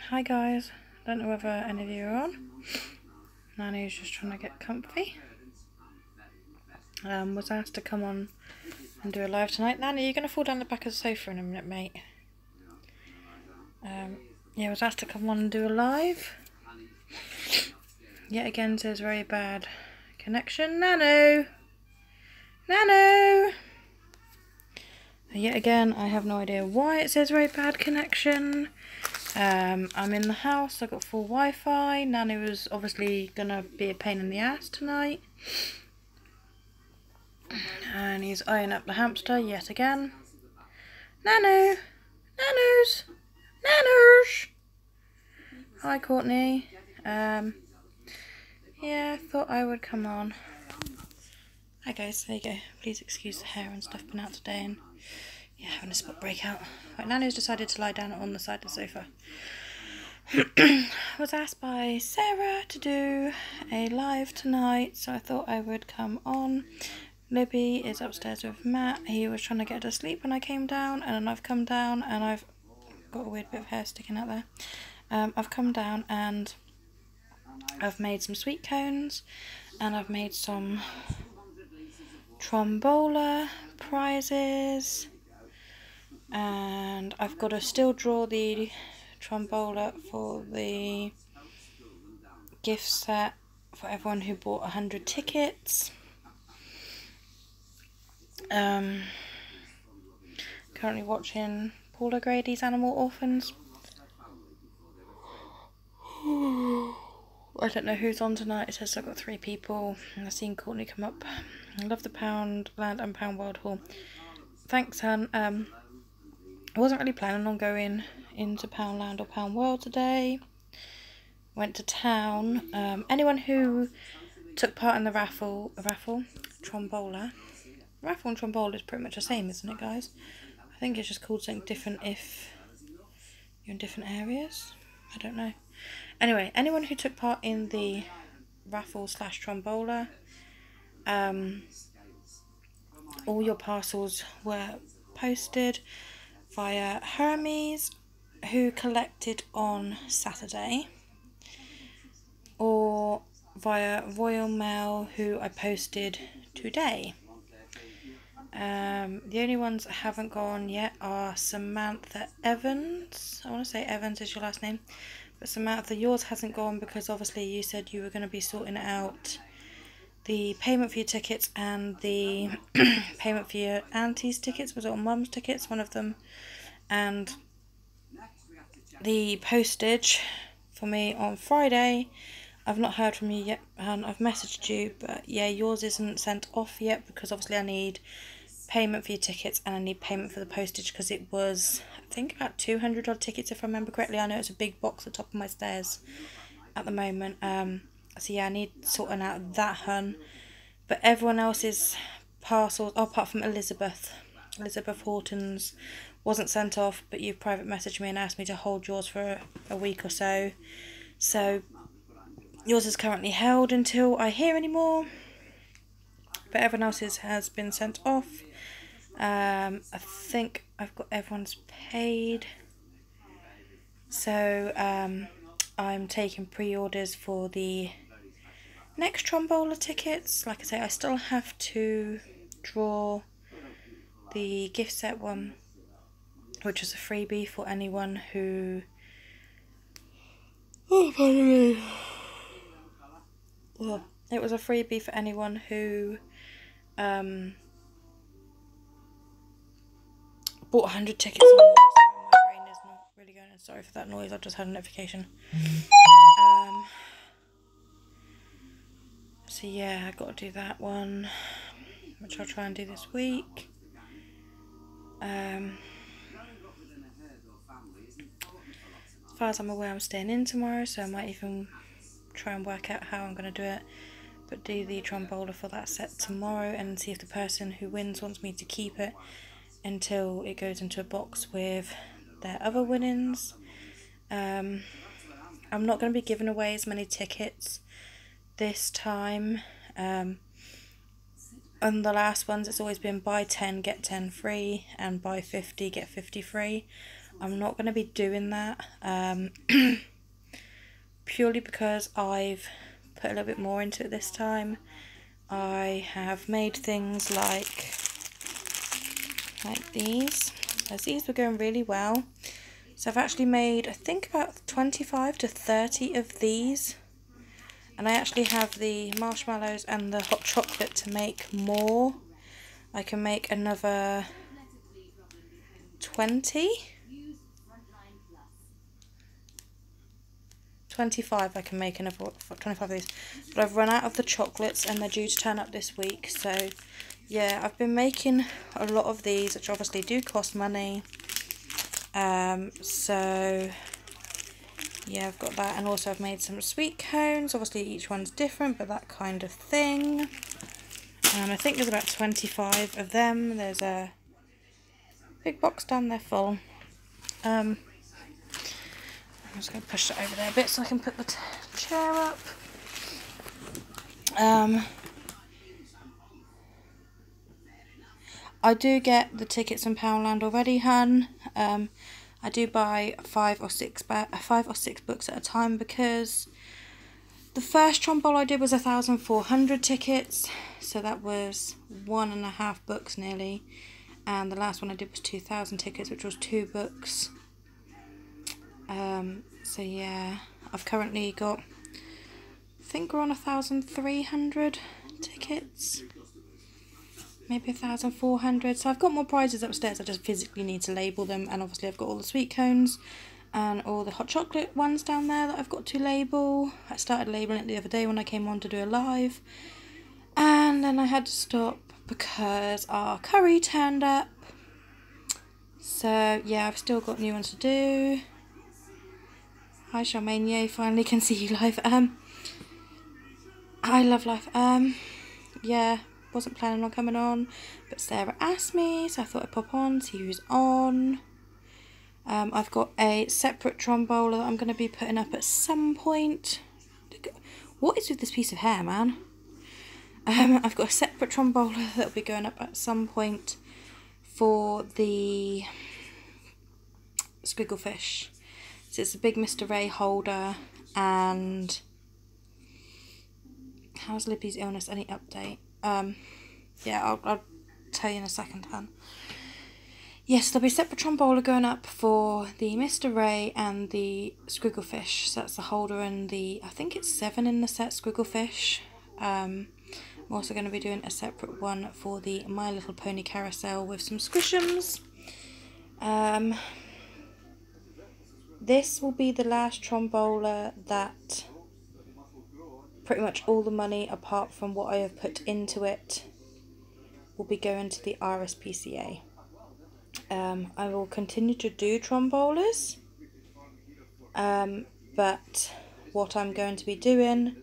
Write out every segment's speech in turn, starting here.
Hi guys, don't know whether any of you are on. Nanny's just trying to get comfy. Was asked to come on and do a live tonight. Nanny, you're going to fall down the back of the sofa in a minute, mate. Yeah, was asked to come on and do a live. Yet again says very bad connection. Nano! Nano! Yet again, I have no idea why it says very bad connection. I'm in the house, I've got full Wi-Fi. Nano was obviously going to be a pain in the ass tonight. And he's eyeing up the hamster yet again. Nano! Nanos! Nanos! Hi Courtney. Yeah, thought I would come on. Hi guys, there you go. Please excuse the hair and stuff been out today and yeah, having a spot breakout. Right, Nano's decided to lie down on the side of the sofa. Was asked by Sarah to do a live tonight, so I thought I would come on. Libby is upstairs with Matt. He was trying to get to sleep when I came down, and then I've come down and I've got a weird bit of hair sticking out there. I've come down and I've made some sweet cones and I've made some Tombola prizes, and I've got to still draw the Tombola for the gift set for everyone who bought 100 tickets. Currently watching Paula Grady's Animal Orphans. I don't know who's on tonight. It says I've got 3 people and I've seen Courtney come up. I love the Pound Land and Pound World Hall. Thanks, hun. I wasn't really planning on going into Poundland or Pound World today. Went to town. Anyone who took part in the raffle, Tombola. Raffle and Tombola is pretty much the same, isn't it, guys? I think it's just called something different if you're in different areas. I don't know. Anyway, anyone who took part in the raffle / Tombola, all your parcels were posted via Hermes, who collected on Saturday, or via Royal Mail, who I posted today. The only ones that haven't gone yet are Samantha Evans. I want to say Evans is your last name, but Samantha, yours hasn't gone because obviously you said you were going to be sorting out the payment for your tickets and the payment for your auntie's tickets, was it, or mum's tickets, one of them, and the postage for me on Friday. I've not heard from you yet, and I've messaged you, but yeah, yours isn't sent off yet because obviously I need payment for your tickets and I need payment for the postage because it was, I think, about 200 odd tickets if I remember correctly. I know it's a big box at the top of my stairs at the moment. So yeah, I need sorting out that, hun. But everyone else's parcels, apart from Elizabeth Horton's, wasn't sent off, but you've private messaged me and asked me to hold yours for a week or so. So yours is currently held until I hear any more. But everyone else's has been sent off. I think I've got everyone's paid. So I'm taking pre-orders for the next Tombola tickets. Like I say, I still have to draw the gift set one, which is a freebie for anyone who... Oh, pardon me. Well, it was a freebie for anyone who bought 100 tickets or more. So my brain is not really going. Sorry for that noise, I just had a notification. So yeah, I got to do that one, which I'll try and do this week. As far as I'm aware, I'm staying in tomorrow, so I might even try and work out how I'm going to do it. But do the Tombola for that set tomorrow and see if the person who wins wants me to keep it until it goes into a box with their other winnings. I'm not going to be giving away as many tickets this time. on the last ones it's always been buy 10 get 10 free and buy 50 get 50 free. I'm not going to be doing that purely because I've put a little bit more into it this time. I have made things like these, as these were going really well. So I've actually made, I think, about 25 to 30 of these. And I actually have the marshmallows and the hot chocolate to make more. I can make another 20. 25 I can make another 25 of these. But I've run out of the chocolates and they're due to turn up this week. So yeah, I've been making a lot of these, which obviously do cost money. So yeah, I've got that, and also I've made some sweet cones. Obviously each one's different, but that kind of thing. And I think there's about 25 of them. There's a big box down there full. I'm just going to push it over there a bit so I can put the chair up. I do get the tickets in Poundland already, hun. I do buy 5 or 6 books at a time, because the first Tombola I did was 1,400 tickets, so that was 1.5 books nearly, and the last one I did was 2,000 tickets, which was 2 books. So yeah, I've currently got, I think we're on 1,300 tickets, maybe 1,400. So I've got more prizes upstairs. I just physically need to label them, and obviously I've got all the sweet cones and all the hot chocolate ones down there that I've got to label. I started labelling it the other day when I came on to do a live, and then I had to stop because our curry turned up. So yeah, I've still got new ones to do. Hi Charmaine, yay, finally can see you live. I love life. Yeah, wasn't planning on coming on, but Sarah asked me, so I thought I'd pop on, see who's on. I've got a separate Tombola that I'm going to be putting up at some point. What is with this piece of hair, man? I've got a separate Tombola that will be going up at some point for the Squigglefish. So it's a big Mr. Ray holder. And how's Libby's illness? Any update? Yeah, I'll tell you in a second, hun. Yes, there'll be a separate Tombola going up for the Mr. Ray and the Squigglefish. So that's the holder and the, I think it's 7 in the set Squigglefish. I'm also going to be doing a separate one for the My Little Pony carousel with some squishums. This will be the last Tombola that pretty much all the money, apart from what I have put into it, will be going to the RSPCA. I will continue to do Tombolas, but what I'm going to be doing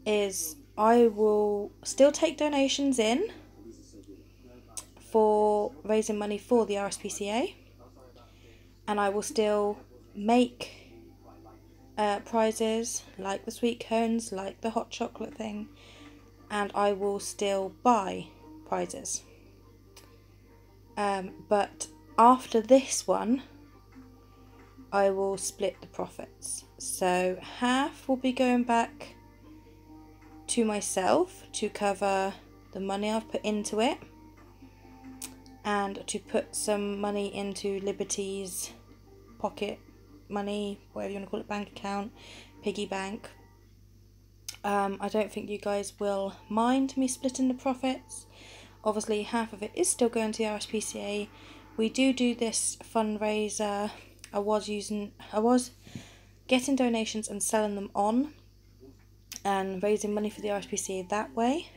is I will still take donations in for raising money for the RSPCA, and I will still make prizes like the sweet cones, like the hot chocolate thing, and I will still buy prizes. But after this one, I will split the profits. So half will be going back to myself to cover the money I've put into it, and to put some money into Liberty's pocket money, whatever you want to call it, bank account, piggy bank. I don't think you guys will mind me splitting the profits. Obviously half of it is still going to the RSPCA. We do this fundraiser. I was getting donations and selling them on and raising money for the RSPCA that way,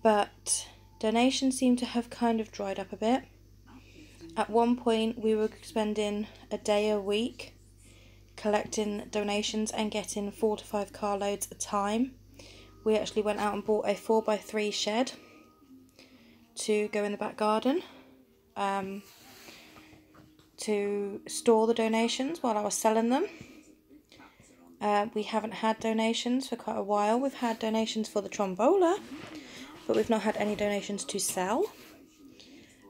but donations seem to have kind of dried up a bit. At one point we were spending a day a week collecting donations and getting 4 to 5 carloads a time. We actually went out and bought a 4x3 shed to go in the back garden to store the donations while I was selling them. We haven't had donations for quite a while. We've had donations for the Tombola, but we've not had any donations to sell.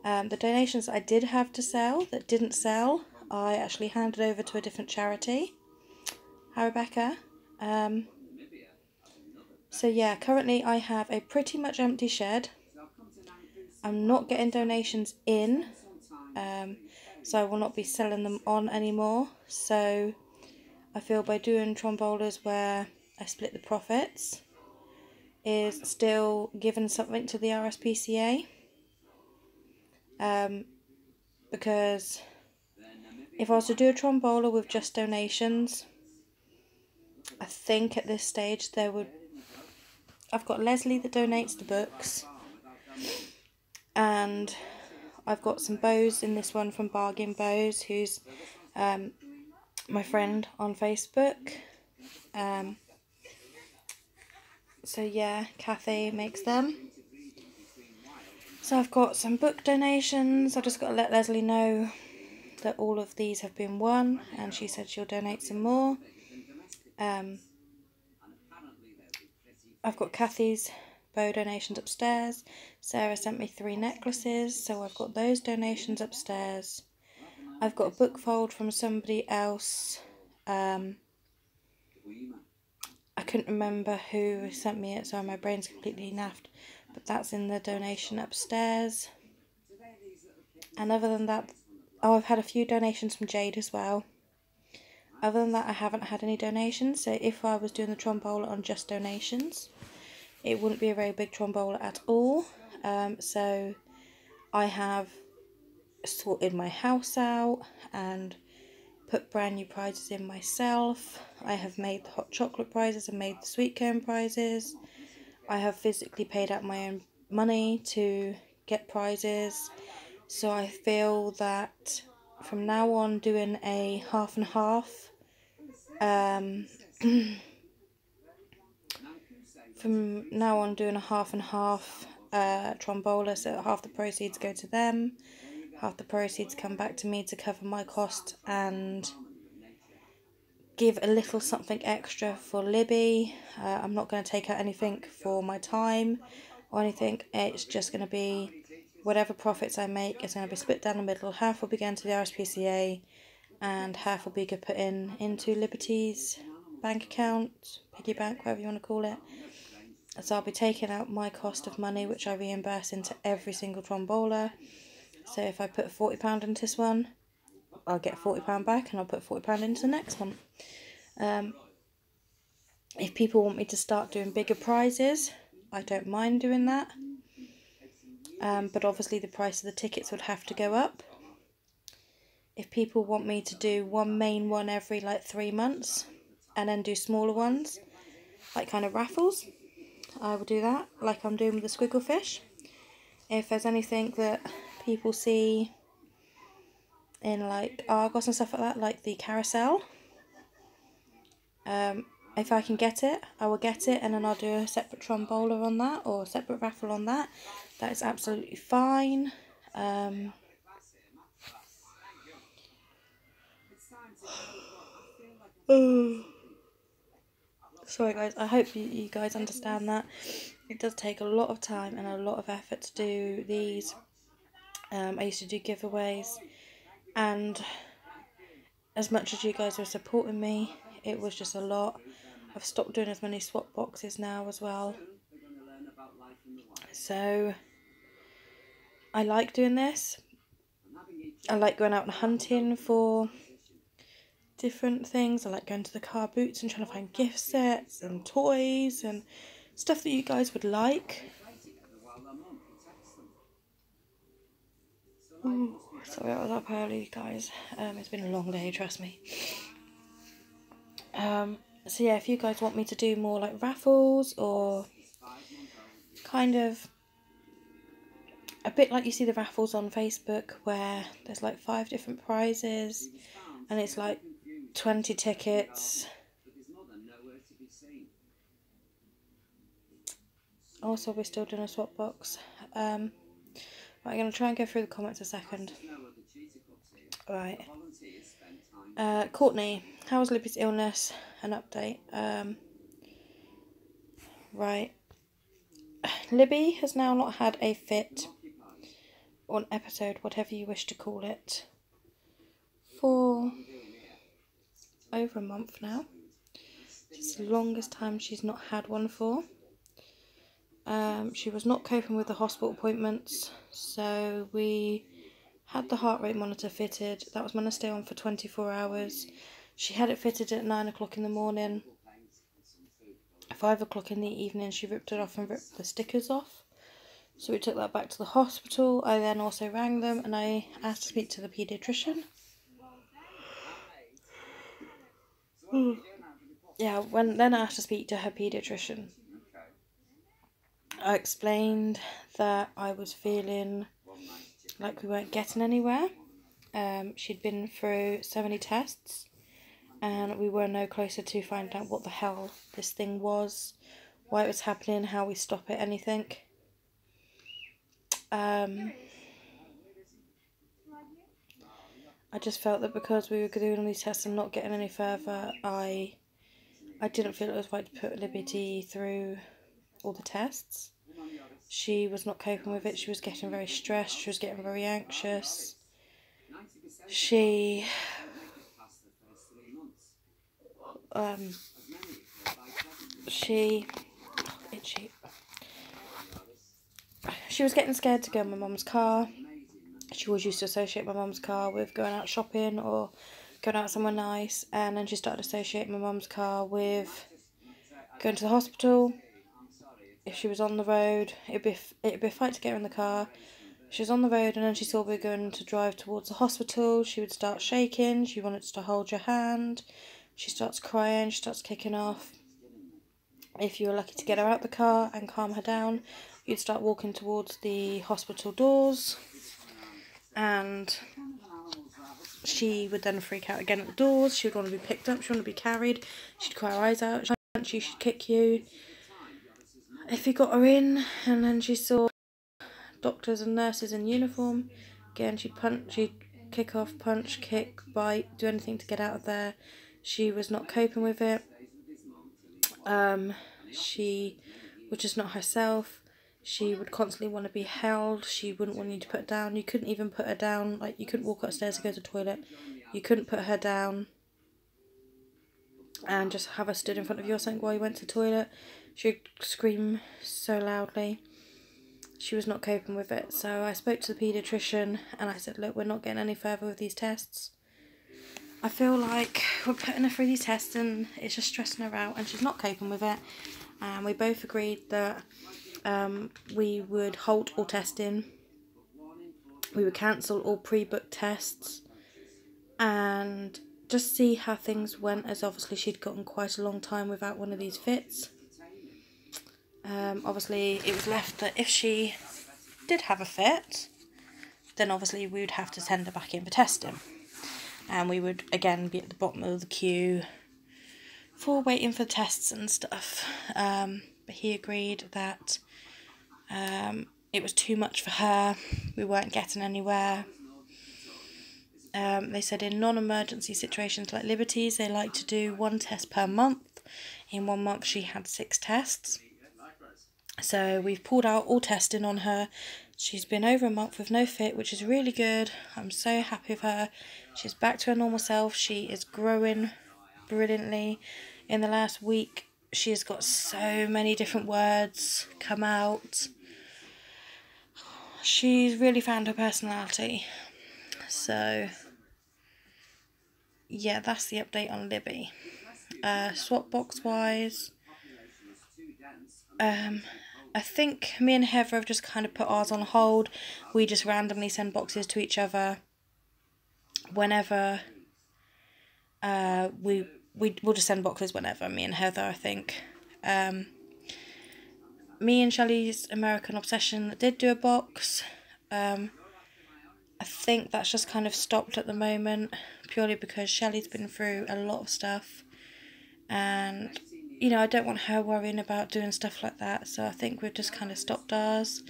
The donations I did have to sell that didn't sell, I actually handed over to a different charity. Hi Rebecca. So yeah, currently I have a pretty much empty shed. I'm not getting donations in, so I will not be selling them on anymore. So I feel by doing Tombolas where I split the profits is still giving something to the RSPCA. Because if I was to do a Tombola with just donations, I think at this stage I've got Leslie that donates the books, and I've got some bows in this one from Bargain Bows, who's my friend on Facebook. So yeah, Kathy makes them. So I've got some book donations. I've just got to let Leslie know that all of these have been won, and she said she'll donate some more. I've got Kathy's bow donations upstairs. Sarah sent me 3 necklaces, so I've got those donations upstairs. I've got a book fold from somebody else. I couldn't remember who sent me it, so my brain's completely naffed, but that's in the donation upstairs. And other than that, oh, I've had a few donations from Jade as well. Other than that, I haven't had any donations, so if I was doing the Tombola on just donations, it wouldn't be a very big Tombola at all. So I have sorted my house out and put brand new prizes in myself. I have made the hot chocolate prizes and made the sweet cone prizes. I have physically paid out my own money to get prizes. So I feel that from now on doing a half and half, from now on doing a half and half Tombola, so half the proceeds go to them, half the proceeds come back to me to cover my cost and give a little something extra for Libby. I'm not going to take out anything for my time or anything. It's just going to be whatever profits I make is going to be split down the middle. Half will be going to the RSPCA and half will be put into Liberty's bank account, piggy bank, whatever you want to call it. So I'll be taking out my cost of money, which I reimburse into every single Tombola. So if I put £40 into this one, I'll get £40 back, and I'll put £40 into the next one. If people want me to start doing bigger prizes, I don't mind doing that. But obviously the price of the tickets would have to go up. If people want me to do one main one every like 3 months and then do smaller ones, like kind of raffles, I will do that, like I'm doing with the squiggle fish. If there's anything that people see in like Argos and stuff like that, like the carousel, if I can get it, I will get it, and then I'll do a separate Tombola on that, or a separate raffle on that. That is absolutely fine. Sorry guys, I hope you guys understand that. It does take a lot of time and a lot of effort to do these. I used to do giveaways, and as much as you guys were supporting me, it was just a lot. I've stopped doing as many swap boxes now as well. So I like doing this. I like going out and hunting for different things. I like going to the car boots and trying to find gift sets and toys and stuff that you guys would like. Ooh, sorry I was up early guys. It's been a long day, trust me. So yeah, if you guys want me to do more like raffles, or kind of a bit like you see the raffles on Facebook where there's like 5 different prizes and it's like 20 tickets. Also, we're still doing a swap box. I'm going to try and go through the comments a second. Right. Courtney, how was Libby's illness? An update. Right. Libby has now not had a fit or an episode, whatever you wish to call it, for over a month now. It's the longest time she's not had one for. She was not coping with the hospital appointments, so we had the heart rate monitor fitted. That was meant to stay on for 24 hours. She had it fitted at 9 o'clock in the morning. 5 o'clock in the evening she ripped it off and ripped the stickers off. So we took that back to the hospital. I then also rang them and I asked to speak to the paediatrician. Yeah, then I asked to speak to her paediatrician. I explained that I was feeling like we weren't getting anywhere. She'd been through so many tests and we were no closer to finding out what the hell this thing was, why it was happening, how we stop it, anything. I just felt that because we were doing all these tests and not getting any further, I didn't feel it was right to put Libby through all the tests. She was not coping with it. She was getting very stressed. She was getting very anxious. She was getting scared to go in my mum's car. She always used to associate my mum's car with going out shopping or going out somewhere nice, and then she started associating my mum's car with going to the hospital. If she was on the road, it'd be a fight to get her in the car. She was on the road and then she saw we were going to drive towards the hospital. She would start shaking. She wanted to hold your hand. She starts crying. She starts kicking off. If you were lucky to get her out the car and calm her down, you'd start walking towards the hospital doors. And she would then freak out again at the doors. She would want to be picked up. She would want to be carried. She'd cry her eyes out. She'd kick you if you got her in. And then she saw doctors and nurses in uniform. Again, she'd kick off, punch, kick, bite, do anything to get out of there. She was not coping with it. She was just not herself. She would constantly want to be held. She wouldn't want you to put her down. You couldn't even put her down. Like, you couldn't walk upstairs to go to the toilet. You couldn't put her down and just have her stood in front of you or something while you went to the toilet. She would scream so loudly. She was not coping with it. So I spoke to the paediatrician and I said, look, we're not getting any further with these tests. I feel like we're putting her through these tests and it's just stressing her out and she's not coping with it. And we both agreed that we would halt all testing. We would cancel all pre-booked tests and just see how things went, as obviously she'd gotten quite a long time without one of these fits. Obviously it was left that if she did have a fit, then obviously we would have to send her back in for testing. And we would again be at the bottom of the queue for waiting for tests and stuff. But he agreed that it was too much for her. We weren't getting anywhere. They said in non-emergency situations like Liberty's, they like to do 1 test per month. In 1 month she had 6 tests. So we've pulled out all testing on her. She's been over a month with no fit, which is really good. I'm so happy with her. She's back to her normal self. She is growing brilliantly. In the last week, she has got so many different words come out. She's really found her personality. So, yeah, that's the update on Libby. Swap box wise, I think me and Heather have just kind of put ours on hold. We just randomly send boxes to each other whenever. We'll just send boxes whenever, me and Heather, I think. Me and Shelley's American Obsession did do a box. I think that's just kind of stopped at the moment, purely because Shelley's been through a lot of stuff. And, you know, I don't want her worrying about doing stuff like that, so I think we've just kind of stopped ours.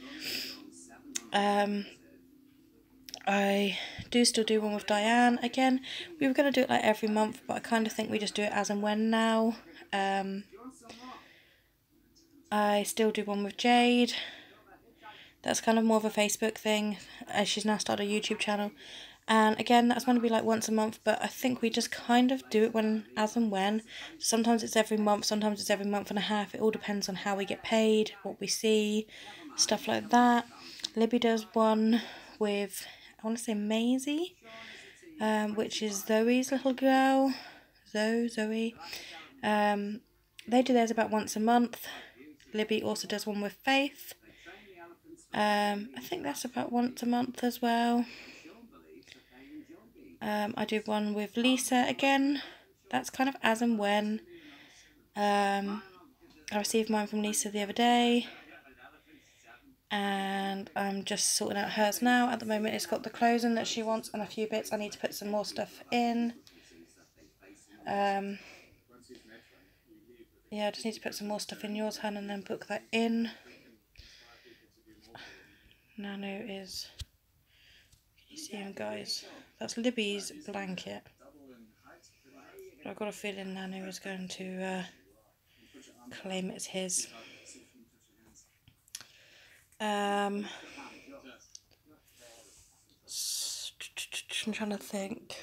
I do still do one with Diane. Again, we were going to do it like every month, but I kind of think we just do it as and when now. I still do one with Jade. That's kind of more of a Facebook thing, as she's now started a YouTube channel. And again, that's going to be like once a month, but I think we just kind of do it as and when. Sometimes it's every month, sometimes it's every month and a half. It all depends on how we get paid, what we see, stuff like that. Libby does one with, I want to say Maisie, which is Zoe's little girl. Zoe. They do theirs about once a month. Libby also does one with Faith. I think that's about once a month as well. I do one with Lisa again. That's kind of as and when. I received mine from Lisa the other day. And I'm just sorting out hers now. At the moment it's got the closing that she wants and a few bits. I need to put some more stuff in. Yeah, I just need to put some more stuff in yours, hun, and then book that in. Nano is... Can you see him, guys? That's Libby's blanket. But I've got a feeling Nano is going to claim it's his. I'm trying to think.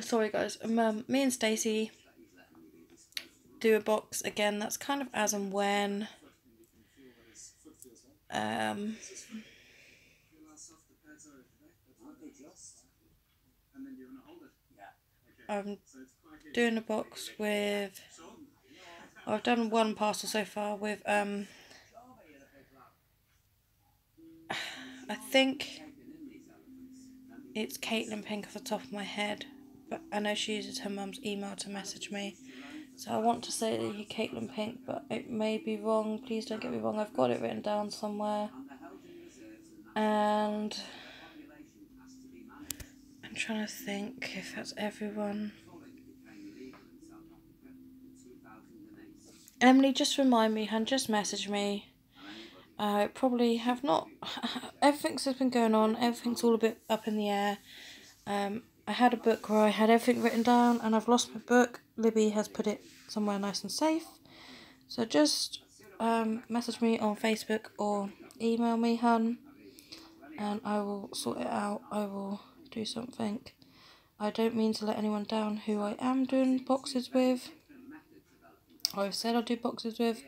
Sorry guys, me and Stacey do a box again. That's kind of as and when. I'm doing a box with... I've done one parcel so far with I think it's Caitlin Pink off the top of my head, but I know she uses her mum's email to message me, so I want to say that you Caitlin Pink, but it may be wrong. Please don't get me wrong. I've got it written down somewhere, and I'm trying to think if that's everyone. Emily, just remind me, hun, just message me. I probably have not... Everything's been going on. Everything's all a bit up in the air. I had a book where I had everything written down and I've lost my book. Libby has put it somewhere nice and safe. So just message me on Facebook or email me, hun, and I will sort it out. I will do something. I don't mean to let anyone down who I am doing boxes with. I've said I'll do boxes with.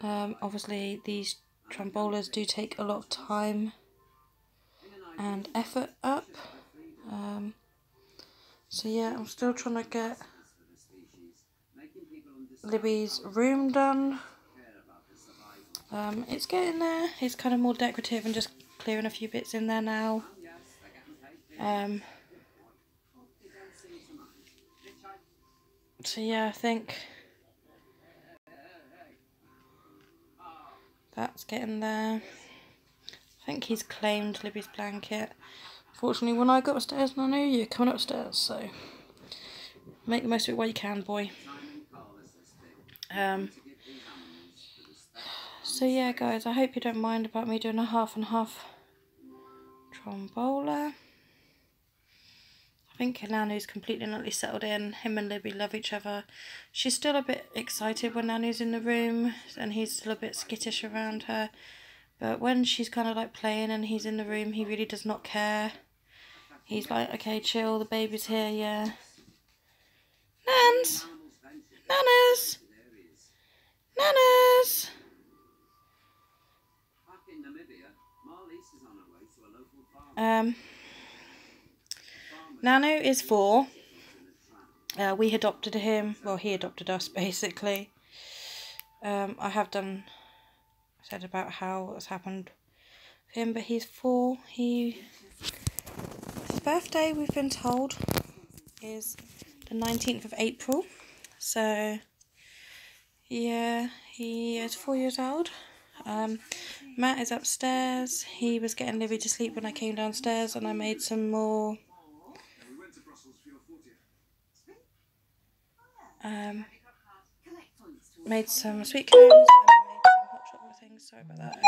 Obviously these Tombolas do take a lot of time and effort up. So yeah, I'm still trying to get Libby's room done. It's getting there. It's kind of more decorative and just clearing a few bits in there now. So yeah, I think that's getting there. I think he's claimed Libby's blanket. Fortunately, when I got upstairs, and I knew you're coming upstairs, so make the most of it while you can, boy. So yeah, guys, I hope you don't mind about me doing a half and half Tombola. I think Nanu's completely and utterly settled in. Him and Libby love each other. She's still a bit excited when Nanu's in the room, and he's still a bit skittish around her. But when she's kind of like playing and he's in the room, he really does not care. He's like, okay, chill, the baby's here, yeah. Nans! Nanas! Nanas! Nano is 4. We adopted him. Well, he adopted us, basically. I have said about how it's happened with him, but he's 4. His birthday, we've been told, is the 19th of April. So, yeah, he is 4 years old. Matt is upstairs. He was getting Libby to sleep when I came downstairs, and I made some more made some sweet cones and I made some hot chocolate things. Sorry about that.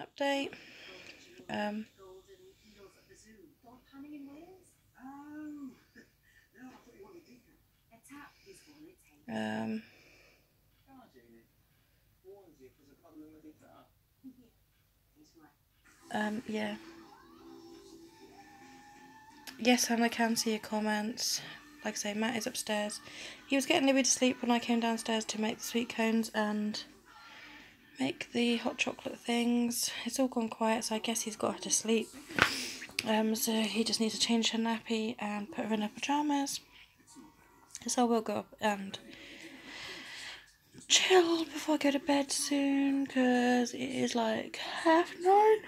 Update. Yeah. Yes, and I can see your comments. Like I say, Matt is upstairs. He was getting Libby to sleep when I came downstairs to make the sweet cones and make the hot chocolate things. It's all gone quiet, so I guess he's got her to sleep. So he just needs to change her nappy and put her in her pyjamas. So I will go up and chill before I go to bed soon, because it is like 9:30.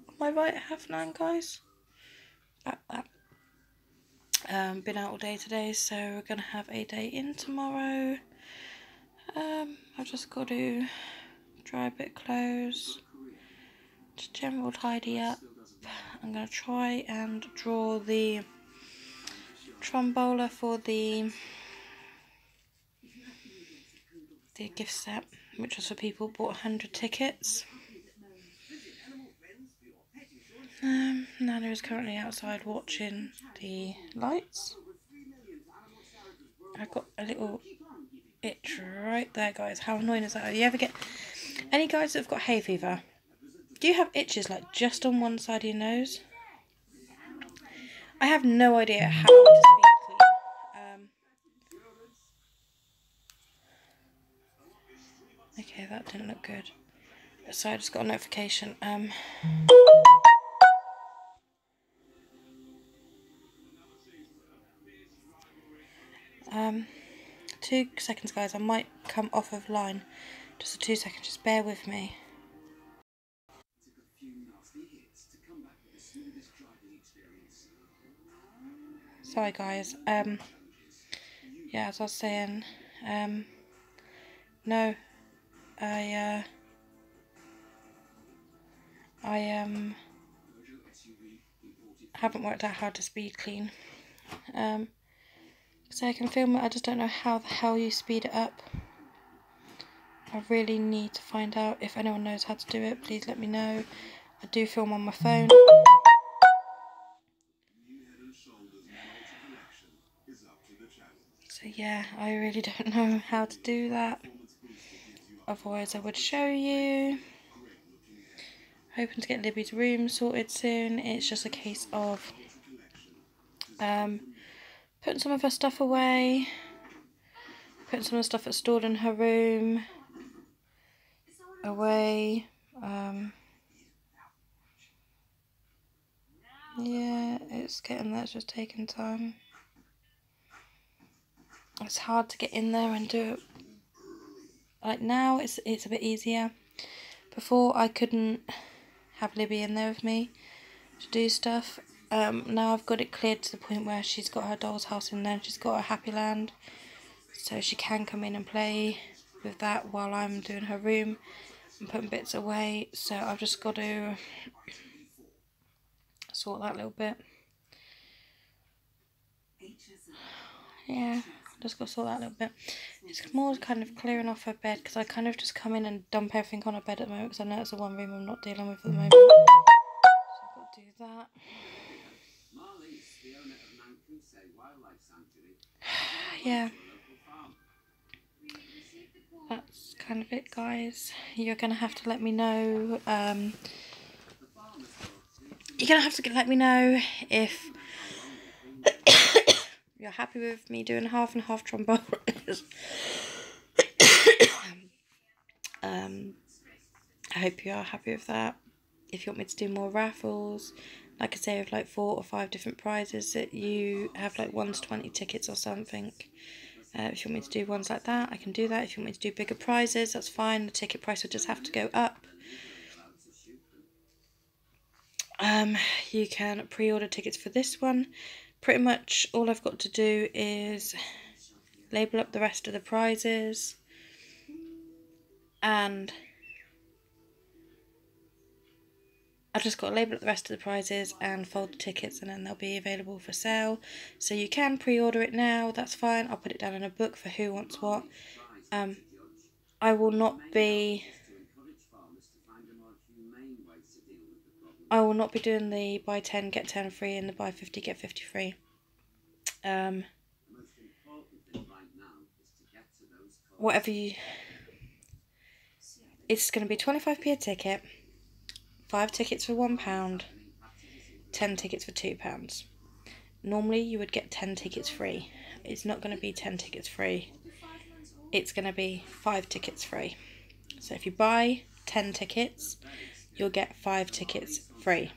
Am I right at 9:30, guys? Been out all day today, so we're gonna have a day in tomorrow. I've just got to dry a bit of clothes, just general tidy up. I'm gonna try and draw the Tombola for the gift set, which was for people who bought 100 tickets. Nana is currently outside watching the lights. I've got a little itch right there, guys. How annoying is that? Do you ever get any guys that have got hay fever? Do you have itches like just on one side of your nose? I have no idea how to speak clean. Okay, that didn't look good. So I just got a notification. 2 seconds, guys. I might come off of line. Just 2 seconds. Just bear with me. Sorry, guys. Yeah, as I was saying, no, I haven't worked out how to speed clean. So I can film it. I just don't know how the hell you speed it up. I really need to find out. If anyone knows how to do it, please let me know. I do film on my phone. So yeah, I really don't know how to do that. Otherwise I would show you. Hoping to get Libby's room sorted soon. It's just a case of putting some of her stuff away. Putting some of the stuff that's stored in her room away. Yeah, it's getting there. It's just taking time. It's hard to get in there and do it. Like now, it's a bit easier. Before I couldn't have Libby in there with me to do stuff. Now I've got it cleared to the point where she's got her doll's house in there. She's got her Happy Land, so she can come in and play with that while I'm doing her room and putting bits away. So I've just got to sort that little bit. Yeah, just got to sort that a little bit. It's more kind of clearing off her bed, because I kind of just come in and dump everything on her bed at the moment, because I know it's the one room I'm not dealing with at the moment. So I've got to do that. Yeah, that's kind of it, guys. You're gonna have to let me know. You're gonna have to let me know if you're happy with me doing half and half trombones. I hope you are happy with that. If you want me to do more raffles, like I say, with like 4 or 5 different prizes, that you have like 1 to 20 tickets or something. If you want me to do ones like that, I can do that. If you want me to do bigger prizes, that's fine. The ticket price will just have to go up. You can pre-order tickets for this one. Pretty much all I've got to do is label up the rest of the prizes, and I've just got to label up the rest of the prizes and fold the tickets, and then they'll be available for sale. So you can pre-order it now, that's fine. I'll put it down in a book for who wants what. I will not be doing the buy 10 get 10 free and the buy 50 get 50 free. whatever you... It's going to be 25p a ticket, 5 tickets for £1, 10 tickets for £2. Normally you would get 10 tickets free. It's not going to be 10 tickets free. It's going to be 5 tickets free. So if you buy 10 tickets, you'll get 5 tickets free.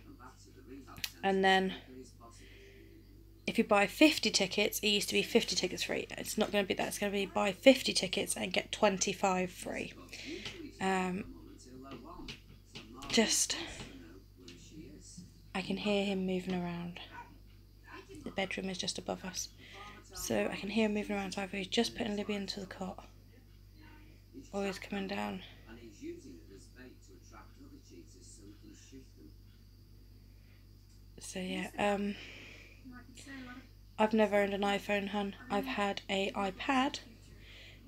And then if you buy 50 tickets, it used to be 50 tickets free. It's not going to be that. It's going to be buy 50 tickets and get 25 free. I can hear him moving around. The bedroom is just above us. So I can hear him moving around. So either he's just putting Libby into the cot, or he's coming down. So yeah, I've never owned an iPhone, hun. I've had a iPad.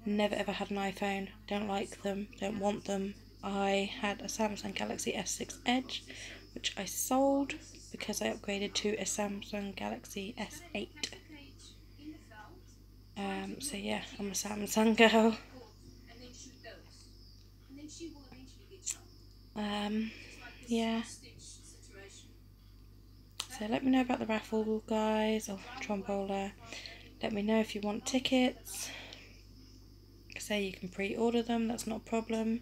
Never ever had an iPhone. Don't like them. Don't want them. I had a Samsung Galaxy S6 Edge, which I sold because I upgraded to a Samsung Galaxy S8. So yeah, I'm a Samsung girl. Yeah. So let me know about the raffle, guys, or Tombola. Let me know if you want tickets. Say you can pre-order them, that's not a problem.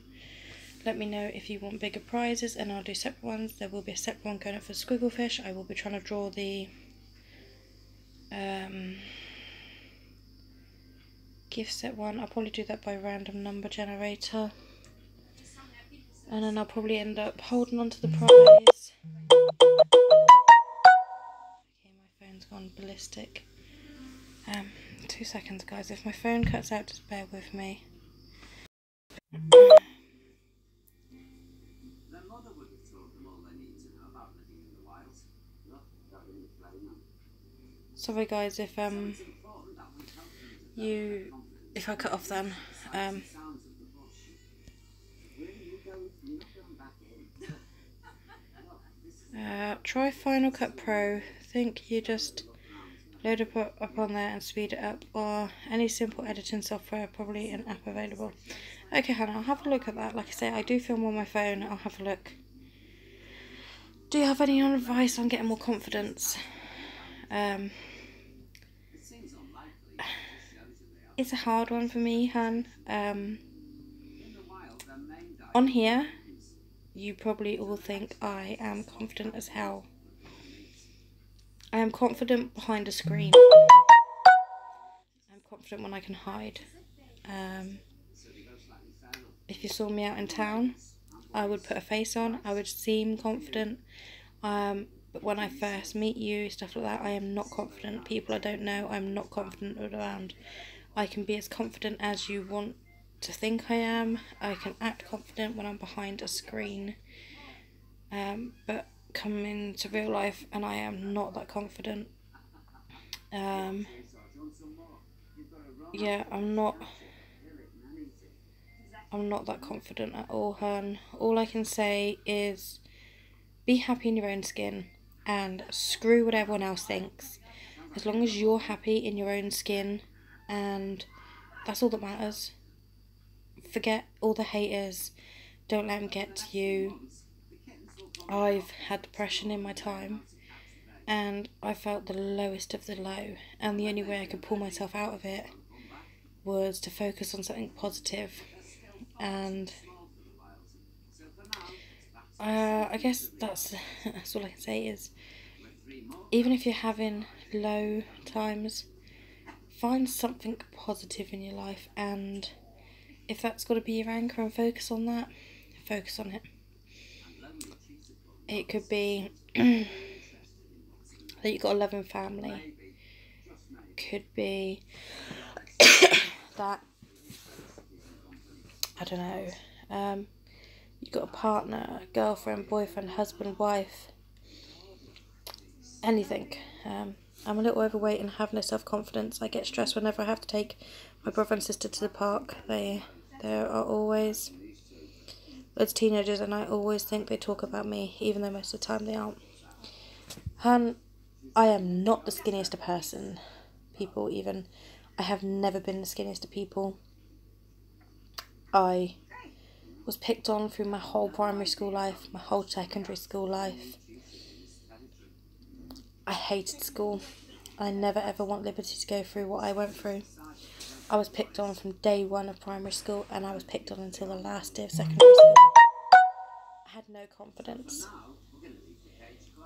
Let me know if you want bigger prizes and I'll do separate ones. There will be a separate one going up for Squigglefish. I will be trying to draw the gift set one. I'll probably do that by random number generator. And then I'll probably end up holding on to the prize. Okay, my phone's gone ballistic. 2 seconds, guys. If my phone cuts out, just bear with me. Sorry guys if I cut off then. Try Final Cut Pro. Think you just load up on there and speed it up, or any simple editing software, probably an app available. Okay, Hannah, I'll have a look at that. Like I say, I do film on my phone. I'll have a look. Do you have any advice on getting more confidence? It's a hard one for me, Han. On here, you probably all think I am confident as hell. I am confident behind a screen. I'm confident when I can hide. If you saw me out in town, I would put a face on. I would seem confident. But when I first meet you, stuff like that, I am not confident. People I don't know, I'm not confident around. I can be as confident as you want to think I am. I can act confident when I'm behind a screen. But come into real life and I am not that confident. Yeah, I'm not that confident at all, hun. All I can say is be happy in your own skin and screw what everyone else thinks. As long as you're happy in your own skin, and that's all that matters. Forget all the haters. Don't let them get to you. I've had depression in my time and I felt the lowest of the low, and the only way I could pull myself out of it was to focus on something positive. And I guess that's all I can say is, even if you're having low times, find something positive in your life, and if that's got to be your anchor and focus on that, focus on it. It could be that you've got a loving family. Could be that, I don't know, you've got a partner, girlfriend, boyfriend, husband, wife, anything. I'm a little overweight and have no self-confidence. I get stressed whenever I have to take my brother and sister to the park. There are always loads of teenagers and I always think they talk about me, even though most of the time they aren't. I am not the skinniest of person. I have never been the skinniest of people. I was picked on through my whole primary school life, my whole secondary school life. I hated school. I never ever want Liberty to go through what I went through. I was picked on from day one of primary school, and I was picked on until the last day of secondary school. I had no confidence.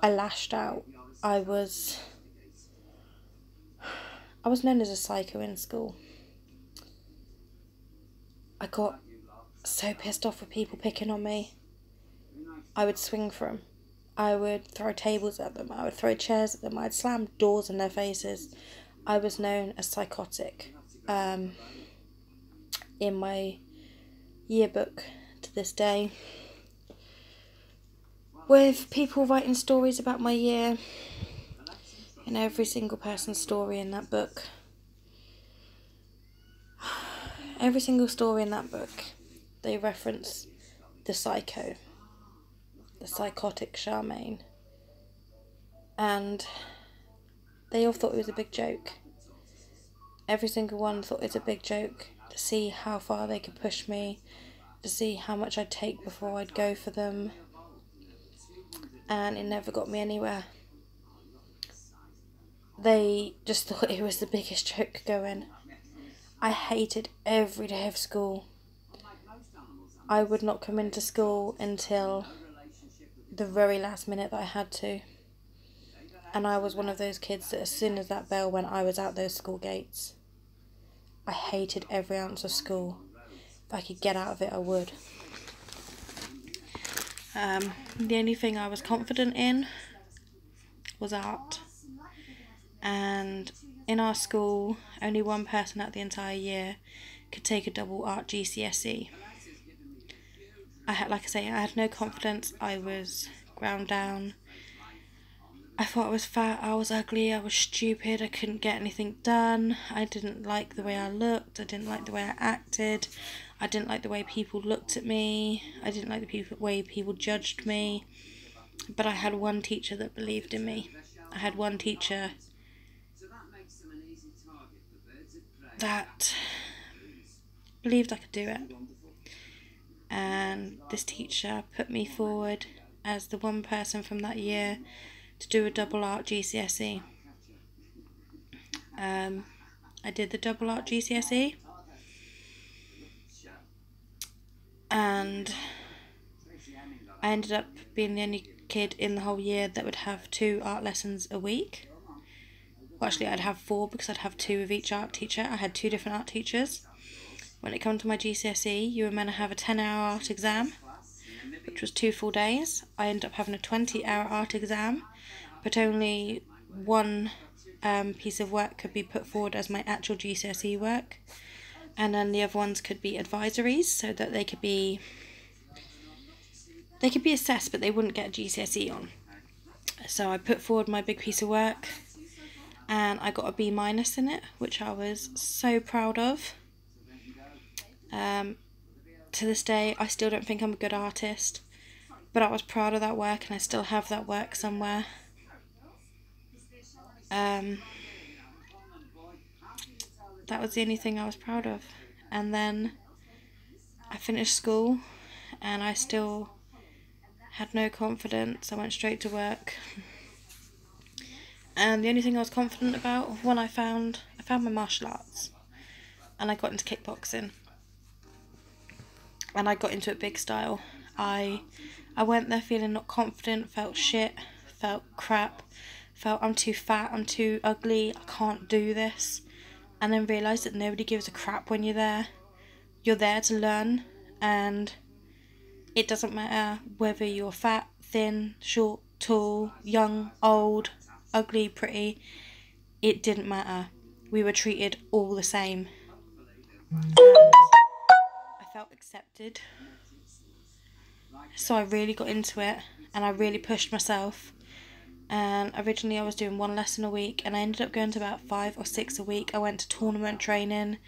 I lashed out. I was known as a psycho in school. I got so pissed off with people picking on me. I would swing for them. I would throw tables at them. I would throw chairs at them. I'd slam doors in their faces. I was known as psychotic. In my yearbook to this day, with people writing stories about my year, and every single person's story in that book, every single story in that book, they reference the psycho, the psychotic Charmaine, and they all thought it was a big joke. Every single one thought it was a big joke, to see how far they could push me, to see how much I'd take before I'd go for them, and it never got me anywhere. They just thought it was the biggest joke going. I hated every day of school. I would not come into school until the very last minute that I had to. And I was one of those kids that as soon as that bell went, I was out those school gates. I hated every ounce of school. If I could get out of it, I would. The only thing I was confident in was art. And in our school, only one person out the entire year could take a double art GCSE. I had no confidence. I was ground down. I thought I was fat, I was ugly, I was stupid, I couldn't get anything done. I didn't like the way I looked, I didn't like the way I acted, I didn't like the way people looked at me, I didn't like the way people judged me. But I had one teacher that believed in me. I had one teacher that believed I could do it. And this teacher put me forward as the one person from that year to do a double art GCSE. I did the double art GCSE, and I ended up being the only kid in the whole year that would have 2 art lessons a week. Well, actually I'd have 4 because I'd have 2 of each art teacher. I had 2 different art teachers. When it came to my GCSE, you were meant to have a 10-hour art exam, which was 2 full days. I ended up having a 20-hour art exam, but only one piece of work could be put forward as my actual GCSE work, and then the other ones could be advisories, so that they could be assessed, but they wouldn't get a GCSE on. So I put forward my big piece of work, and I got a B- in it, which I was so proud of. To this day, I still don't think I'm a good artist, but I was proud of that work, and I still have that work somewhere. That was the only thing I was proud of. And then I finished school, and I still had no confidence. I went straight to work. And the only thing I was confident about, when I found my martial arts, and I got into kickboxing. And I got into it big style. I went there feeling not confident, felt shit, felt crap, felt I'm too fat, I'm too ugly, I can't do this. And then realised that nobody gives a crap when you're there. You're there to learn, and it doesn't matter whether you're fat, thin, short, tall, young, old, ugly, pretty. It didn't matter. We were treated all the same. And I felt accepted. So I really got into it, and I really pushed myself. And originally I was doing 1 lesson a week, and I ended up going to about 5 or 6 a week. I went to tournament training.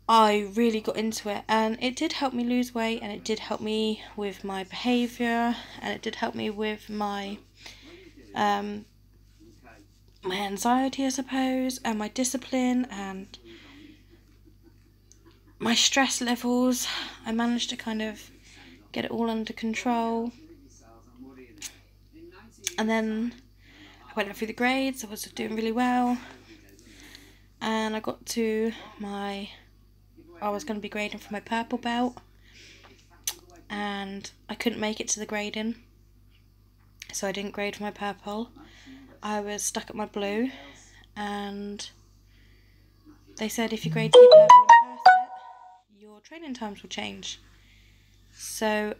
I really got into it, and it did help me lose weight, and it did help me with my behaviour, and it did help me with my anxiety, I suppose, and my discipline, and my stress levels, I managed to kind of get it all under control. And then I went through the grades, I was doing really well. And I got to I was going to be grading for my purple belt. And I couldn't make it to the grading. So I didn't grade for my purple. I was stuck at my blue. And they said if you grade to your purple and pass it, your training times will change. So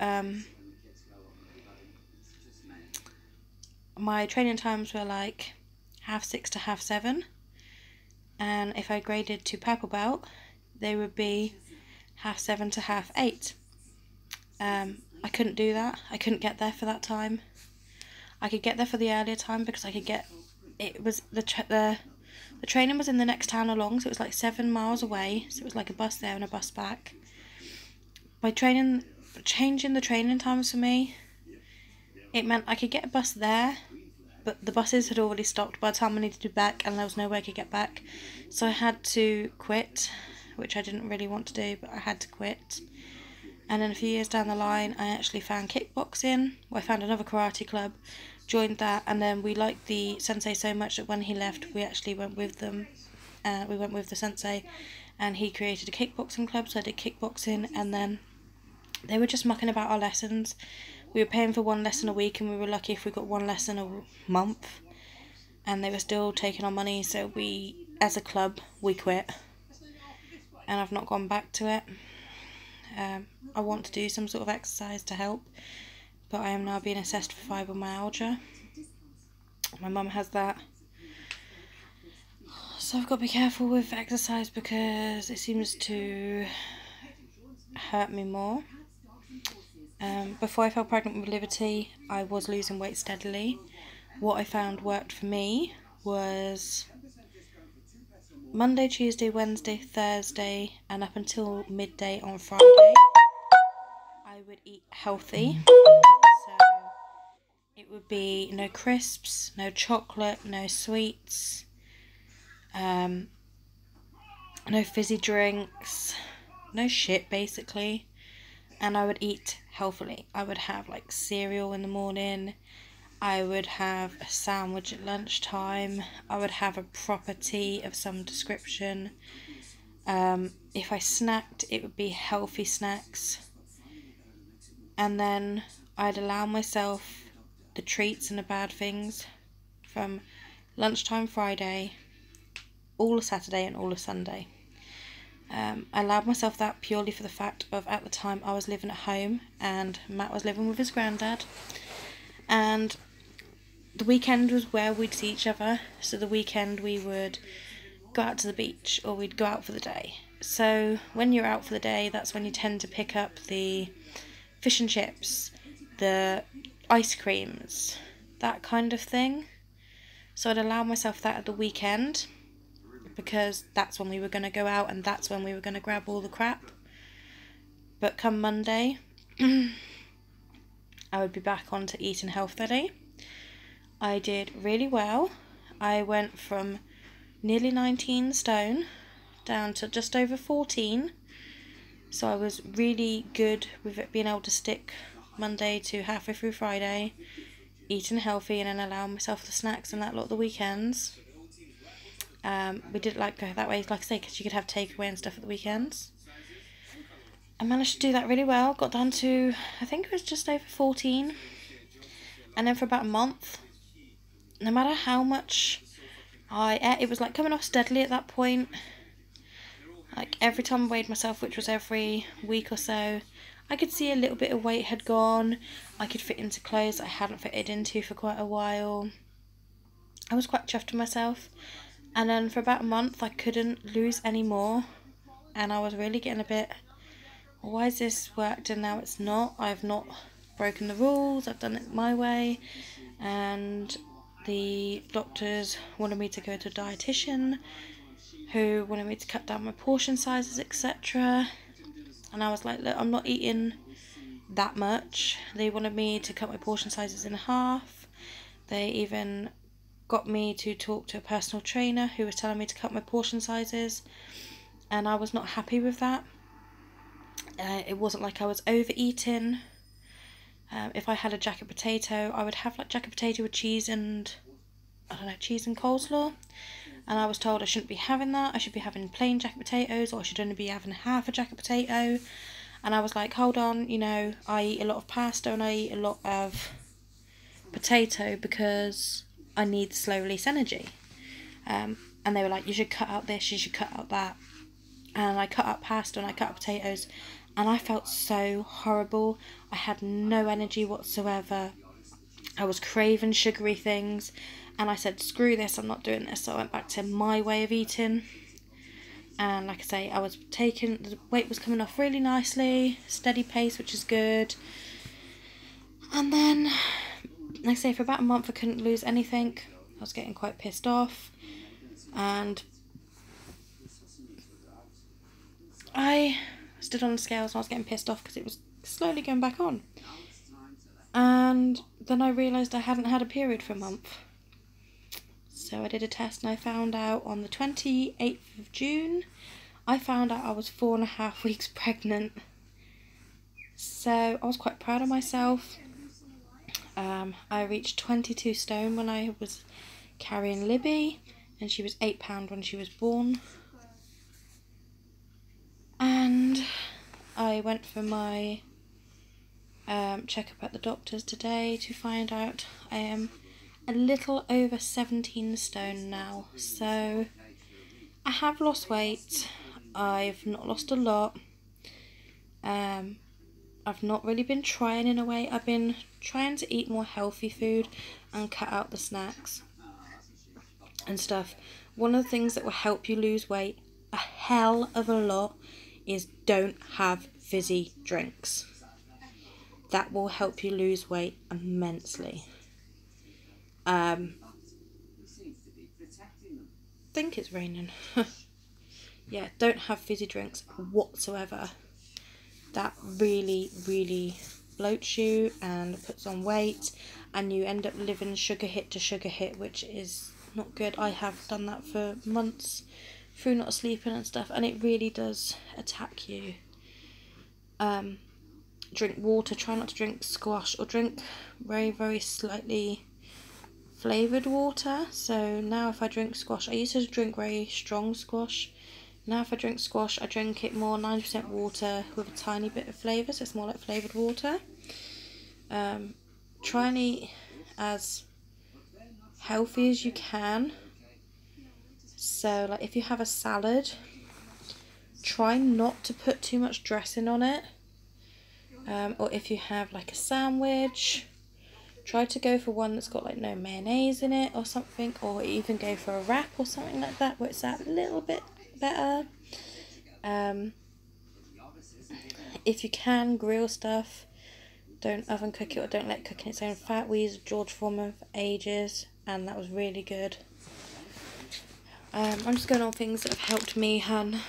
my training times were like 6:30 to 7:30, and if I graded to purple belt, they would be 7:30 to 8:30. I couldn't do that. I couldn't get there for that time. I could get there for the earlier time because I could get. It was the training was in the next town along, so it was like 7 miles away. So it was like a bus there and a bus back. By changing the training times for me, it meant I could get a bus there, but the buses had already stopped by the time I needed to be back, and there was no way I could get back. So I had to quit, which I didn't really want to do, but I had to quit. And then a few years down the line, I actually found kickboxing. I found another karate club, joined that, and then we liked the sensei so much that when he left, we actually went with them. We went with the sensei, and he created a kickboxing club, so I did kickboxing, and then they were just mucking about our lessons. We were paying for 1 lesson a week, and we were lucky if we got 1 lesson a month, and they were still taking our money, so we, as a club, we quit, and I've not gone back to it. I want to do some sort of exercise to help, but I am now being assessed for fibromyalgia. My mum has that, so I've got to be careful with exercise because it seems to hurt me more. Before I fell pregnant with Liberty, I was losing weight steadily. What I found worked for me was Monday, Tuesday, Wednesday, Thursday, and up until midday on Friday, I would eat healthy. So it would be no crisps, no chocolate, no sweets, no fizzy drinks, no shit basically. And I would eat healthily. I would have like cereal in the morning. I would have a sandwich at lunchtime. I would have a proper tea of some description. If I snacked, it would be healthy snacks. And then I'd allow myself the treats and the bad things from lunchtime Friday, all of Saturday and all of Sunday. I allowed myself that purely for the fact of, at the time, I was living at home and Matt was living with his granddad, and the weekend was where we'd see each other. So the weekend we would go out to the beach or we'd go out for the day. So when you're out for the day, that's when you tend to pick up the fish and chips, the ice creams, that kind of thing. So I'd allow myself that at the weekend, because that's when we were going to go out and that's when we were going to grab all the crap. But come Monday, I would be back onto eating healthily. I did really well. I went from nearly 19 stone down to just over 14. So I was really good with it being able to stick Monday to halfway through Friday, eating healthy, and then allowing myself the snacks and that lot of the weekends. We did like go that way, like I say, because you could have takeaway and stuff at the weekends. I managed to do that really well. Got down to, I think it was just over 14. And then for about a month, no matter how much I ate, it was like coming off steadily at that point. Like every time I weighed myself, which was every week or so, I could see a little bit of weight had gone. I could fit into clothes I hadn't fitted into for quite a while. I was quite chuffed with myself. And then for about a month, I couldn't lose any more. And I was really getting a bit, well, why has this worked and now it's not? I've not broken the rules. I've done it my way. And the doctors wanted me to go to a dietitian who wanted me to cut down my portion sizes, etc. And I was like, look, I'm not eating that much. They wanted me to cut my portion sizes in half. They even got me to talk to a personal trainer who was telling me to cut my portion sizes, and I was not happy with that. It wasn't like I was overeating. If I had a jacket potato, I would have like jacket potato with cheese and, I don't know, cheese and coleslaw. And I was told I shouldn't be having that. I should be having plain jacket potatoes, or I should only be having half a jacket potato. And I was like, hold on, you know, I eat a lot of pasta and I eat a lot of potato because I need slow release energy. And they were like, you should cut out this, you should cut out that. And I cut out pasta and I cut out potatoes, and I felt so horrible. I had no energy whatsoever. I was craving sugary things, and I said, screw this, I'm not doing this. So I went back to my way of eating, and like I say, the weight was coming off really nicely, steady pace, which is good. And then, like I say, for about a month I couldn't lose anything. I was getting quite pissed off, and I stood on the scales and I was getting pissed off because it was slowly going back on. And then I realised I hadn't had a period for a month. So I did a test and I found out on the 28th of June, I found out I was 4.5 weeks pregnant. So I was quite proud of myself. I reached 22 stone when I was carrying Libby, and she was £8 when she was born. And I went for my checkup at the doctor's today to find out I am a little over 17 stone now. So I have lost weight. I've not lost a lot. I've not really been trying in a way. I've been trying to eat more healthy food and cut out the snacks and stuff. One of the things that will help you lose weight a hell of a lot is don't have fizzy drinks. That will help you lose weight immensely. I think it's raining. Yeah, don't have fizzy drinks whatsoever. That really, really bloats you and puts on weight, and you end up living sugar hit to sugar hit, which is not good. I have done that for months through not sleeping and stuff, and it really does attack you. Drink water. Try not to drink squash, or drink very, very slightly flavoured water. So now if I drink squash, I used to drink very strong squash. Now if I drink squash, I drink it more 90% water with a tiny bit of flavour, so it's more like flavoured water. Try and eat as healthy as you can. So like if you have a salad, try not to put too much dressing on it. Or if you have like a sandwich, try to go for one that's got like no mayonnaise in it or something, or even go for a wrap or something like that where it's that little bit better. If you can, grill stuff. Don't oven cook it, or don't let it cook in its own fat. We used George Foreman for ages, and that was really good. I'm just going on things that have helped me, hun.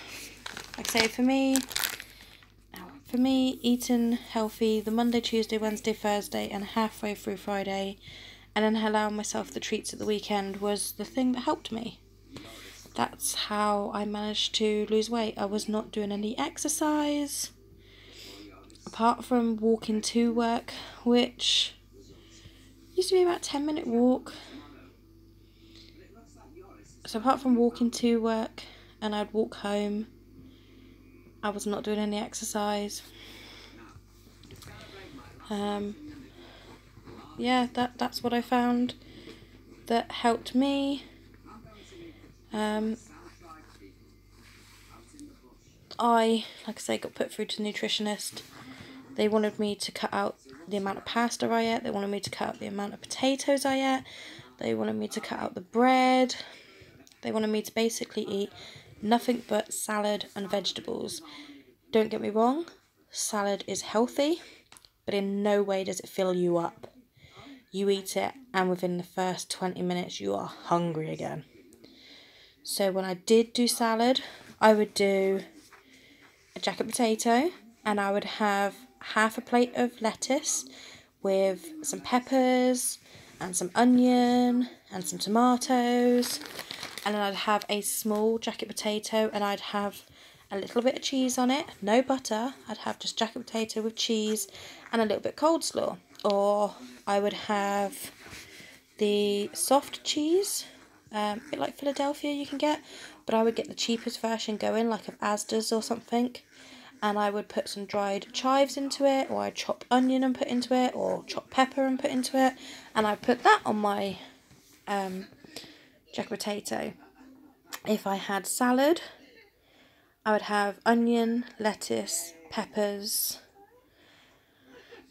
Like I say, for me, eating healthy the Monday, Tuesday, Wednesday, Thursday, and halfway through Friday, and then allowing myself the treats at the weekend was the thing that helped me. That's how I managed to lose weight. I was not doing any exercise, apart from walking to work, which used to be about a 10-minute walk. So apart from walking to work and I'd walk home, I was not doing any exercise. Yeah, that's what I found that helped me. I, like I say, got put through to a nutritionist. They wanted me to cut out the amount of pasta I ate. They wanted me to cut out the amount of potatoes I ate. They wanted me to cut out the bread. They wanted me to basically eat nothing but salad and vegetables. Don't get me wrong, salad is healthy, but in no way does it fill you up. You eat it, and within the first 20 minutes you are hungry again. So when I did do salad, I would do a jacket potato, and I would have half a plate of lettuce with some peppers and some onion and some tomatoes, and then I'd have a small jacket potato, and I'd have a little bit of cheese on it, no butter. I'd have just jacket potato with cheese and a little bit coleslaw. Or I would have the soft cheese, a bit like Philadelphia you can get, but I would get the cheapest version going, like of Asda's or something. And I would put some dried chives into it, or I'd chop onion and put into it, or chop pepper and put into it, and I'd put that on my jacket potato. If I had salad, I would have onion, lettuce, peppers,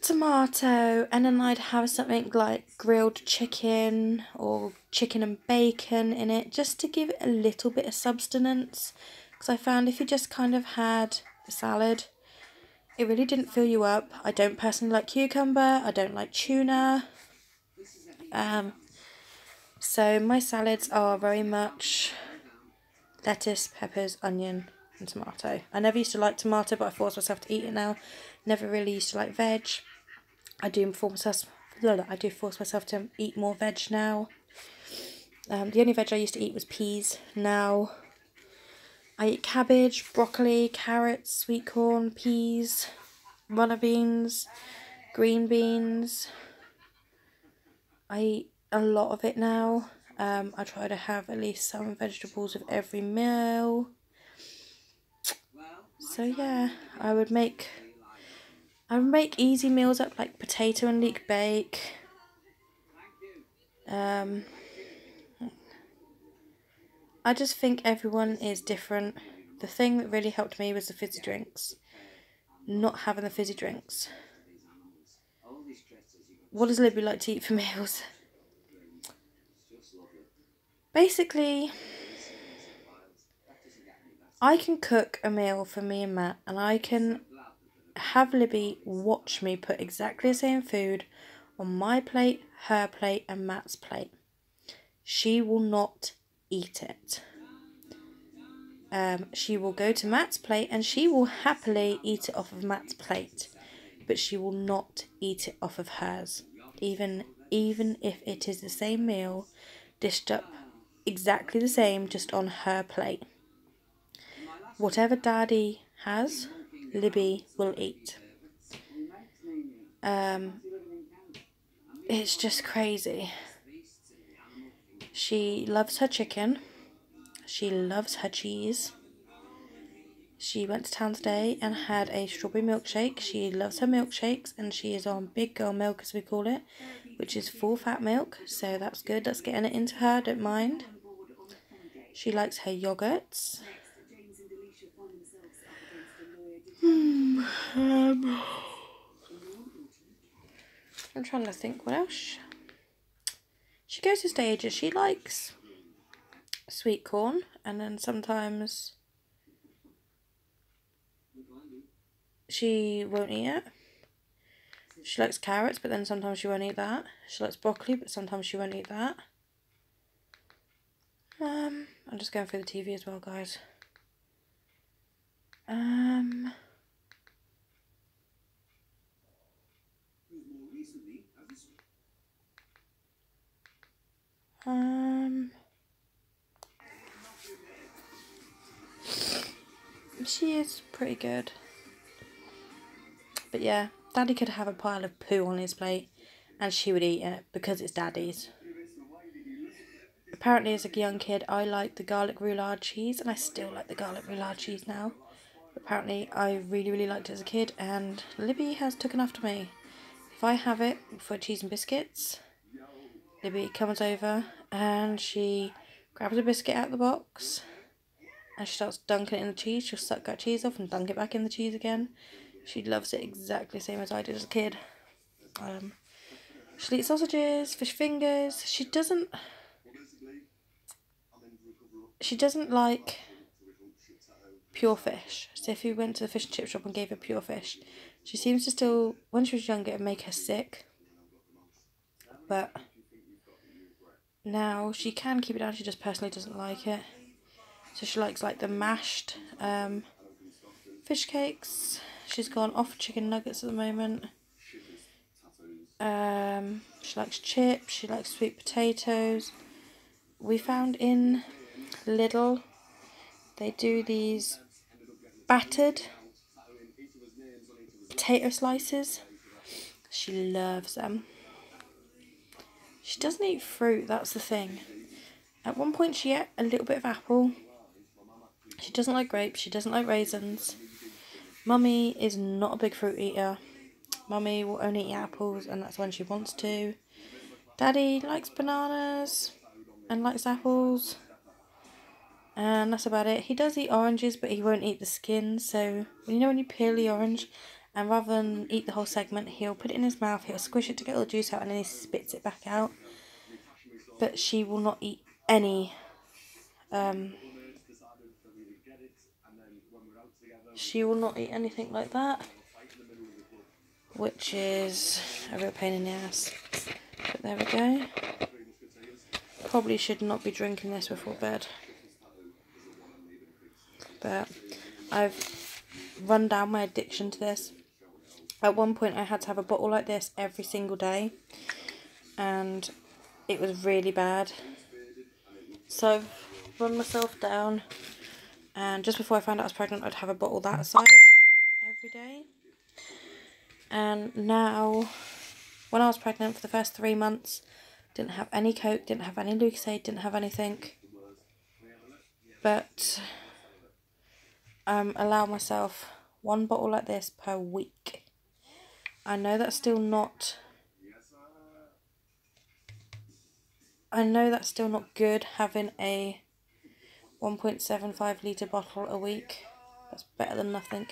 tomato, and then I'd have something like grilled chicken or chicken and bacon in it, just to give it a little bit of substance. Because I found if you just kind of had a salad, it really didn't fill you up. I don't personally like cucumber. I don't like tuna. So my salads are very much lettuce, peppers, onion and tomato. I never used to like tomato, but I forced myself to eat it now. Never really used to like veg. I do force myself to eat more veg now. The only veg I used to eat was peas. Now I eat cabbage, broccoli, carrots, sweet corn, peas, runner beans, green beans. I eat a lot of it now. I try to have at least some vegetables with every meal. So yeah, I would make easy meals up, like potato and leek bake. I just think everyone is different. The thing that really helped me was the fizzy drinks. Not having the fizzy drinks. What does Libby like to eat for meals? Basically, I can cook a meal for me and Matt, and I can have Libby watch me put exactly the same food on my plate, her plate and Matt's plate. She will not eat it. She will go to Matt's plate and she will happily eat it off of Matt's plate, but she will not eat it off of hers, even if it is the same meal dished up exactly the same, just on her plate. Whatever Daddy has, Libby will eat. It's just crazy. She loves her chicken. She loves her cheese. She went to town today and had a strawberry milkshake. She loves her milkshakes, and she is on big girl milk, as we call it, which is full fat milk, so that's good. That's getting it into her, don't mind. She likes her yogurts. I'm trying to think what else. She goes to stages. She likes sweet corn, and then sometimes she won't eat it. She likes carrots, but then sometimes she won't eat that. She likes broccoli, but sometimes she won't eat that. I'm just going through the TV as well, guys. She is pretty good. But yeah, Daddy could have a pile of poo on his plate and she would eat it because it's Daddy's. Apparently as a young kid I liked the garlic roulade cheese, and I still like the garlic roulade cheese now. Apparently I really liked it as a kid, and Libby has taken after me. If I have it for cheese and biscuits, Libby comes over and she grabs a biscuit out of the box and she starts dunking it in the cheese. She'll suck that cheese off and dunk it back in the cheese again. She loves it exactly the same as I did as a kid. She'll eat sausages, fish fingers. She doesn't like pure fish. So if you went to the fish and chip shop and gave her pure fish, she seems to still, when she was younger, it'd make her sick. But now she can keep it down, she just personally doesn't like it. So she likes like the mashed fish cakes. She's gone off chicken nuggets at the moment. She likes chips, she likes sweet potatoes. We found in Lidl, they do these battered potato slices. She loves them. She doesn't eat fruit, that's the thing. At one point she ate a little bit of apple. She doesn't like grapes, she doesn't like raisins. Mummy is not a big fruit eater. Mummy will only eat apples, and that's when she wants to. Daddy likes bananas and likes apples, and that's about it. He does eat oranges, but he won't eat the skin. So you know when you peel the orange, and rather than eat the whole segment, he'll put it in his mouth, he'll squish it to get all the juice out, and then he spits it back out. But she will not eat any she will not eat anything like that, which is a real pain in the ass. But there we go. Probably should not be drinking this before bed, but I've run down my addiction to this. At one point I had to have a bottle like this every single day, and it was really bad. So I've run myself down, and just before I found out I was pregnant, I'd have a bottle that size every day. And now, when I was pregnant for the first 3 months, didn't have any Coke, didn't have any Lucozade, didn't have anything. But allow myself one bottle like this per week. I know that's still not good, having a 1.75 litre bottle a week. That's better than nothing.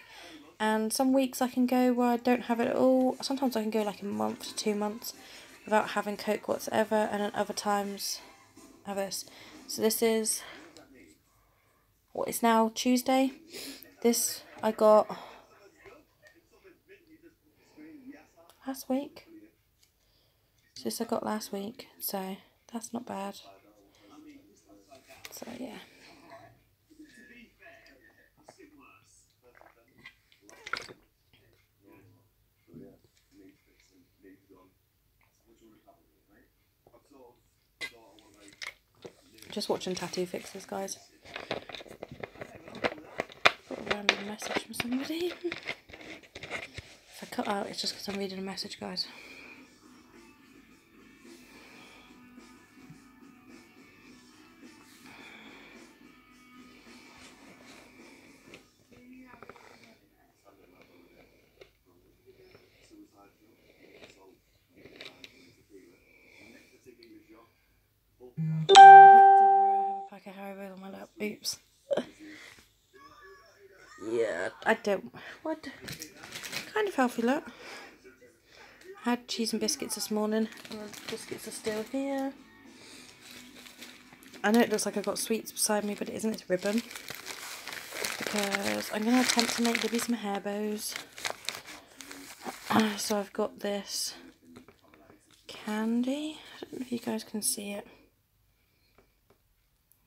And some weeks I can go where I don't have it at all. Sometimes I can go like a month to 2 months without having Coke whatsoever, and then other times I have this. So this is, what is now Tuesday? This I got last week. So this I got last week, so that's not bad. So yeah. Just watching tattoo fixes, guys. Got a random message from somebody. If I cut out, it's just because I'm reading a message, guys. Don't worry, I have a pack of Haribo on my lap. Oops. Yeah, I don't. What? Kind of healthy look. I had cheese and biscuits this morning, and the biscuits are still here. I know it looks like I've got sweets beside me, but it isn't. It's ribbon. Because I'm going to attempt to make Libby some hair bows. So I've got this candy. I don't know if you guys can see it.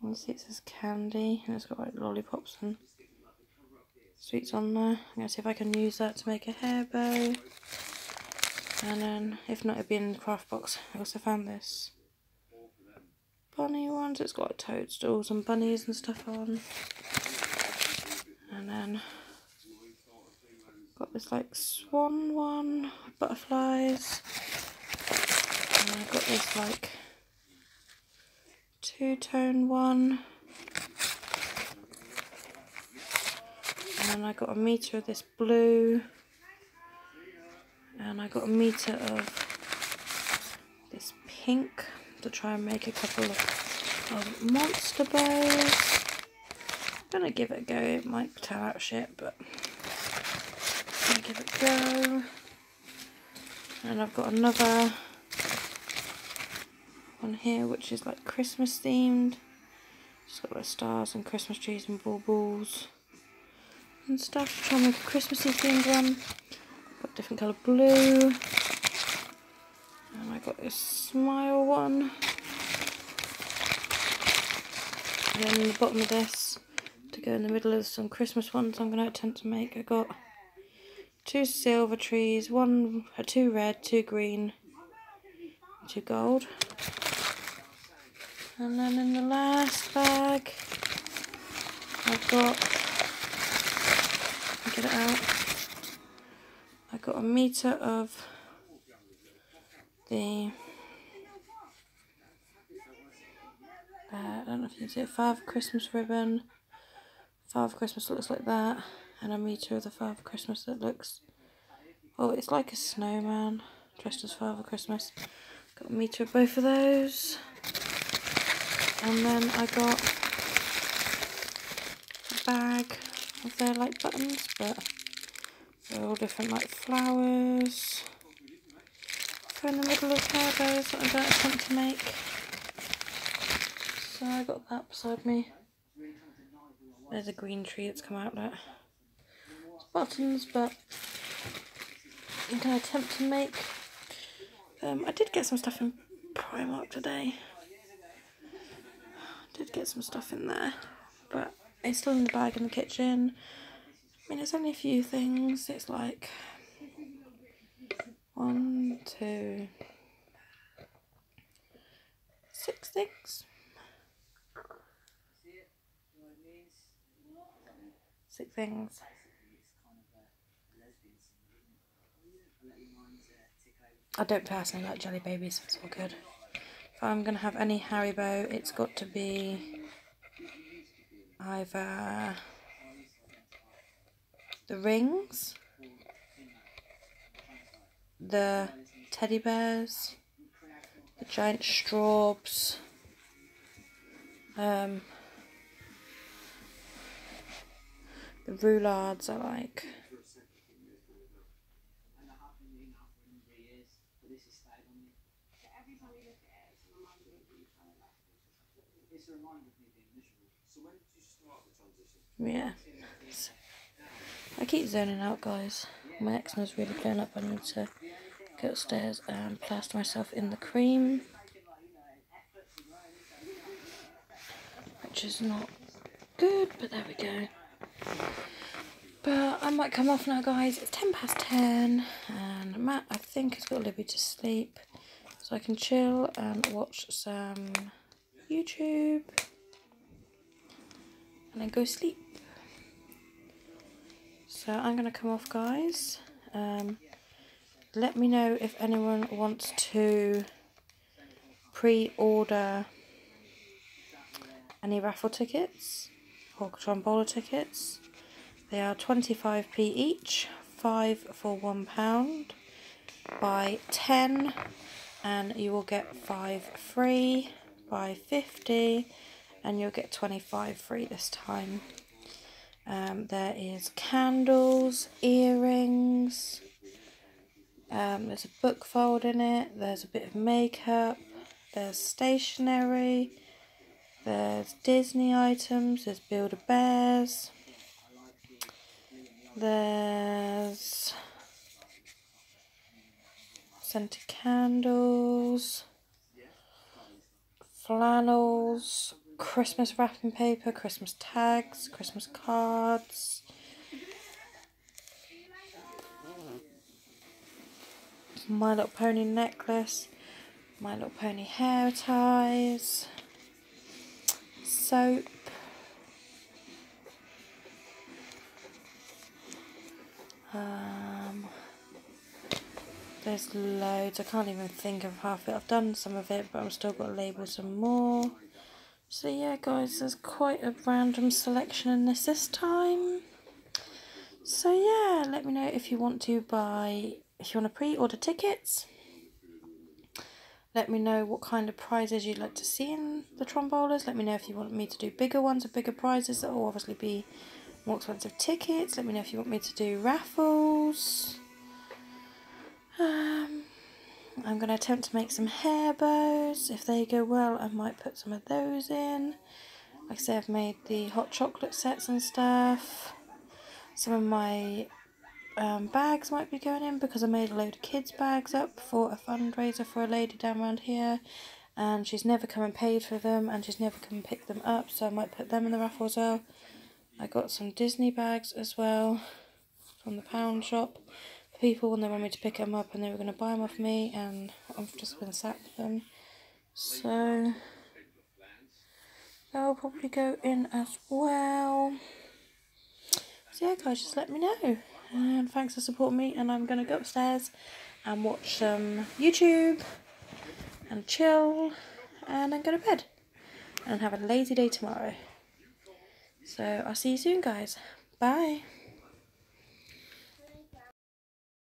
You can see it says candy, and it's got like lollipops and sweets on there. I'm going to see if I can use that to make a hair bow. And then, if not, it'd be in the craft box. I also found this bunny one, so it's got like toadstools and bunnies and stuff on. And then got this like swan one, butterflies. And I've got this like two-tone one. And I got a meter of this blue. And I got a meter of this pink to try and make a couple of monster bows. I'm gonna give it a go. It might turn out shit, but I'm gonna give it a go. And I've got another one here which is like Christmas themed. It's got like stars and Christmas trees and baubles and stuff. Trying to make a Christmassy themed one. Got different colour blue. And I got this smile one. And then in the bottom of this, to go in the middle of some Christmas ones I'm going to attempt to make, I got 2 silver trees, 2 red, 2 green, 2 gold. And then in the last bag I've got get it out. I got a metre of the, I don't know if you can see it, Father Christmas ribbon. Father Christmas looks like that. And a metre of the Father Christmas that looks, oh, it's like a snowman dressed as Father Christmas. Got a metre of both of those. And then I got a bag of their like buttons, but they're all different like flowers. Go in the middle of hair bows that I'm going to attempt to make. So I got that beside me. There's a green tree that's come out there. It's buttons, but I'm going to attempt to make. I did get some stuff in Primark today. Did get some stuff in there, but it's still in the bag in the kitchen. I mean, it's only a few things. It's like 1, 2, 6 things. 6 things. I don't personally like jelly babies, so it's all good. If I'm going to have any Haribo, it's got to be either the rings, the teddy bears, the giant straws, the roulades I like. Yeah. I keep zoning out, guys. My eczema's really playing up. I need to go upstairs and plaster myself in the cream, which is not good, but there we go. But I might come off now, guys. It's 10:10 and Matt, I think, has got Libby to sleep, so I can chill and watch some YouTube and then go sleep. So I'm going to come off, guys. Let me know if anyone wants to pre-order any raffle tickets or Tombola tickets. They are 25p each, 5 for £1. Buy 10 and you will get 5 free. Buy 50 and you'll get 25 free this time. There is candles, earrings, there's a book fold in it, there's a bit of makeup, there's stationery, there's Disney items, there's Build-A-Bears, there's scented candles, flannels, Christmas wrapping paper, Christmas tags, Christmas cards, My Little Pony necklace, My Little Pony hair ties, soap, there's loads. I can't even think of half it. I've done some of it, but I've still got to label some more. So yeah, guys, there's quite a random selection in this time. So yeah, let me know if you want to pre-order tickets. Let me know what kind of prizes you'd like to see in the Tombolas. Let me know if you want me to do bigger ones or bigger prizes that will obviously be more expensive tickets. Let me know if you want me to do raffles. I'm going to attempt to make some hair bows. If they go well, I might put some of those in. Like I say, I've made the hot chocolate sets and stuff. Some of my bags might be going in because I made a load of kids' bags up for a fundraiser for a lady down around here. And she's never come and paid for them and she's never come and picked them up. So I might put them in the raffle as well. I got some Disney bags as well from the pound shop. People when they want me to pick them up and they were going to buy them off me and I've just been sat with them, so they'll probably go in as well. So yeah guys, just let me know. And thanks for supporting me, and I'm going to go upstairs and watch some YouTube and chill and then go to bed and have a lazy day tomorrow. So I'll see you soon guys. Bye.